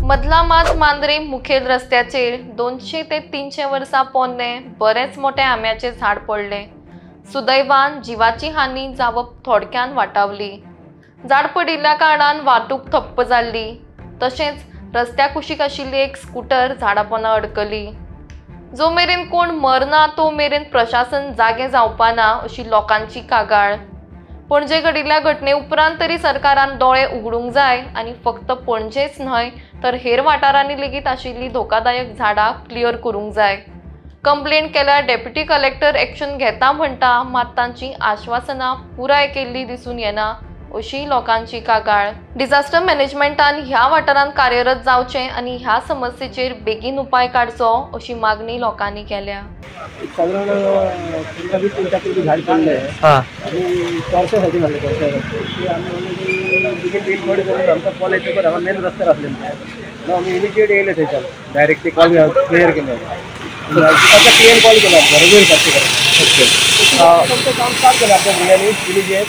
मधला मात मांद्रे मुखेल रस्त्याचेर 200 ते 300 वर्सां पोन्ने बरेच मोठे आंब्याचे झाड पडले। सुदैवान जीवाची हानी जावप थोडक्यान वाटावली। झाड पडिल्ल्या कारणान वाहतूक ठप्प जाल्ली, तशेंच रस्त्या कुशीक आशिल्ली एक स्कूटर झाडा पोंदा अडकली। जो मेरेन कोण मरना तो मेरेन प्रशासन जागे जावपाना अशी लोकांची कागाळ। पणजे घडिल्ल्या घटने उपरांत तरी सरकारान दोळे उगडूंक जाय आनी फक्त पणजेच न्हय तर हेर वाठारांनी लेगीत आशिल्ली धोकादायक झाडां क्लियर करूंक जाय। कंप्लेंट केल्यार डेप्युटी कलेक्टर एक्शन घेता म्हणटा, मात तांची आश्वासनां पुराय केल्ली दिसून येना अशी लोकांची कागाळ। डिझास्टर मॅनेजमेंटान ह्या वाठारांत कार्यरत जावचें आनी ह्या समस्येचेर बेगीन उपाय काडचो अशी मागणी लोकांनी केल्या। झाड पडले आणि चौरशेसाठी म्हणले आमचा कॉलेज मेन रस्त्यार आसले आम्ही इमिजिएट येयले थंयच्यान डायरेक्ट ते कॉल क्लियर केले क्लियर कॉल केला बरोबर काम स्टार्ट केलं आपल्या भुरग्यांनी इमिजिएट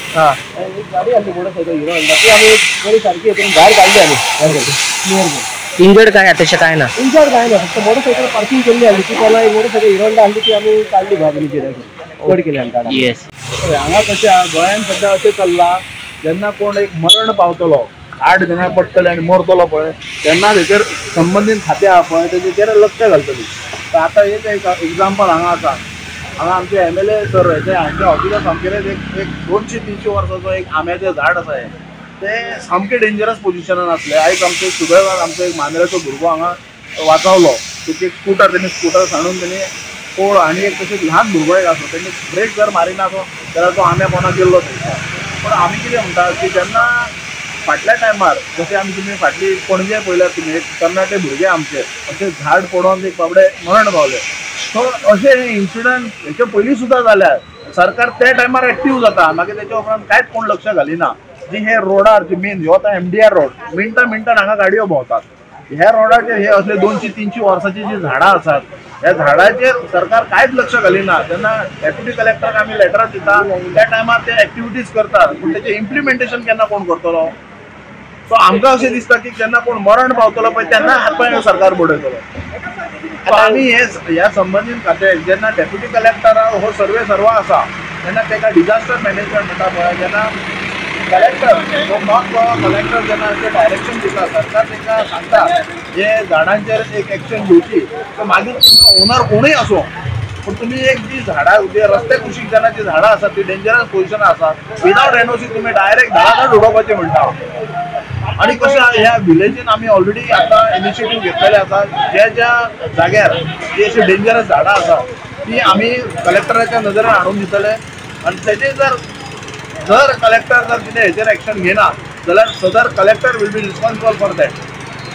गाडी आली मोटरसायकल हिरो होंडा ती आम्ही बरी सारखी हेतून भायर काढली आम्ही क्लियर इंजर्ड काय तशें काय ना इंजर्ड काय ना फक्त मोटरसायकल पार्किंग केल्ली आली ती कोणा मोटरसायकल हिरो होंडा आसली ती आम्ही काढली भायर इमिजिएट कट केली आमकां। येस हांगा कशें गोंयांत सध्या अशें चल्लां जेन्ना कोण एक मरण पावतलो 8 जणां पडटले आनी मरतलो पळय तेन्ना तेचेर संबंदीत खातें आहा पळय तेचेर लक्ष घालतली। तर आतां एक एग्जाम्पल हांगा आसा हांगा आमचे MLA सर हेचे हांचे ऑफिसांत सामकेच एक 200-300 वर्साचो एक आंब्याचें झाड आसा हें तें सामकें डेंजरस पोजिशनान आसलें। आयज आमचे सुदैवान आमचो एक मांद्रेचो भुरगो हांगा वाचवलो तेची एक स्कूटर सांडून तेणी कोळ आनी एक तशें ल्हान भुरगो एक आसलो तेणी ब्रेक जर मारिना जाल्यार तो आंब्या पोंदा गेल्लो थंयच्यान। पूण आमी कितें म्हणटा की जेन्ना फाटल्या टायमार जशें आमी तुमी फाटली पणजे पळयल्यार तुमी एक तरणाटे भुरगे आमचे अशें झाड पडोवन एक बाबडे मरण पावले। सो अशें इन्सिडंट हेचे पयलीं सुद्दां जाल्यार सरकार त्या टायमार एक्टीव जाता मागीर तेच्या उपरांत कांयच कोण लक्ष घालिना। जी हे रोडार जी मेन ह्यो आतां MDR रोड मिनटान हांगा गाडयो भोंवतात ह्या रोडाचेर हे असले 200-300 वर्सांची जी झाडां आसात ह्या झाडाचेर सरकार कांयच लक्ष घालिना। जेन्ना डेप्युटी कलेक्टराक आमी लेटर दिता त्या टायमार ते एक्टिविटीज करतात पूण तेचें इम्प्लिमेंटेशन केन्ना कोण करतलो। सो आमकां अशें दिसता की जेन्ना कोण मरण पावतलो पळय तेन्ना हातपांय सरकार बुडयतलो। सो आमी ह्या संबंदीत खातें जेन्ना डेप्युटी कलेक्टरा हो सर्व आसा तेन्ना तेका डिझास्टर मॅनेजमेंट म्हणटा पळय जेन्ना कलेक्टर कलेक्टर जेन्ना डायरेक्शन दिता सरकार तांकां सांगता जे झाडांचेर एक एक्शन घेवची तर मागीर ओनर कोणूय आसूं पूण तुमी एक जी झाडां जे रस्ते कुशीक जेन्ना जी झाडां आसात ती डेंजरस पोजिशन आसा विदावट NOC तुमी डायरेक्ट झाडां उडोवपाचें म्हणटा। आणि कशें ह्या विलेजीन आमी ऑलरेडी आतां इनिशिएटीव घेतलेले आसा ज्या जाग्यार जी अशी डेंजरस झाडां आसा ती आमी कलेक्टराच्या नजरेन हाडून दितले आनी तेजेर जर कलेक्टर जर कितें हेचेर एक्शन घेना जाल्यार सदर collector will be responsible for that.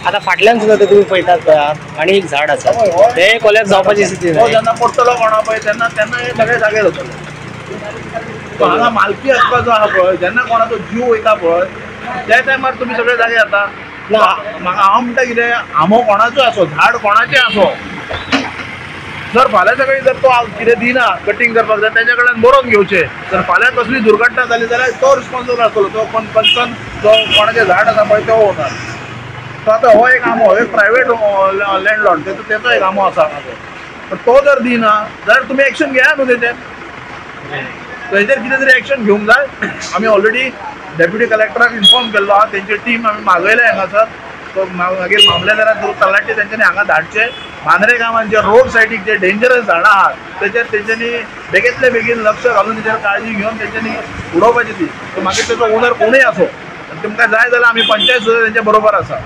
आता फाटल्यान सुद्दां तुम्ही पळयतात पळय आनी एक झाड आसा ते कोल्याक जावपाची स्थिती ना जेन्ना पडटलो कोणा पळय तेन्ना हे सगळे जागे जातले। हांगा मालकी आसपाचो आहा पळय जेन्ना कोणाचो जीव वयता पळय त्या टायमार तुमी सगळे जागे जाता ना। म्हाका हांव म्हणटा कितें आंबो कोणाचो आसो झाड कोणाचें आसो जर फाल्यां सकाळी जर तो कितें दिना कटींग करपाक जाय तेच्या कडल्यान बरोवन घेवचें जर फाल्यां कसली दुर्घटना जाली जाल्यार तो रिस्पॉन्सिबल आसतलो तो कंसर्न जो कोणाचें झाड आसा पळय तो ओनर। तो आतां हो एक आंबो एक प्रायवेट लँडलॉर्ड तेचो एक आंबो आसा पण तो जर दिना जाल्यार तुमी एक्शन घेया न्हू तेचेर हेचेर कितें तरी एक्शन घेवंक जाय। आमी ऑलरेडी डेप्युटी कलेक्टराक इन्फॉर्म केल्लो आहा तेंची टीम आमी मागयले हांगासर तो मागीर मामलेदाराक तलाटी तेंच्यांनी हांगा धाडचे मांद्रे गांवांत जे रोड सायडीक जे डेंजरस झाडां आहात तेचेर तेंच्यांनी बेगींतले बेगीन लक्ष घालून तेचेर काळजी घेवन तेंच्यांनी उडोवपाची ती मागीर तेचो ओनर कोणूय आसो तुमकां जाय जाल्यार आमी पंचायत सुद्दां तेंचे बरोबर आसा।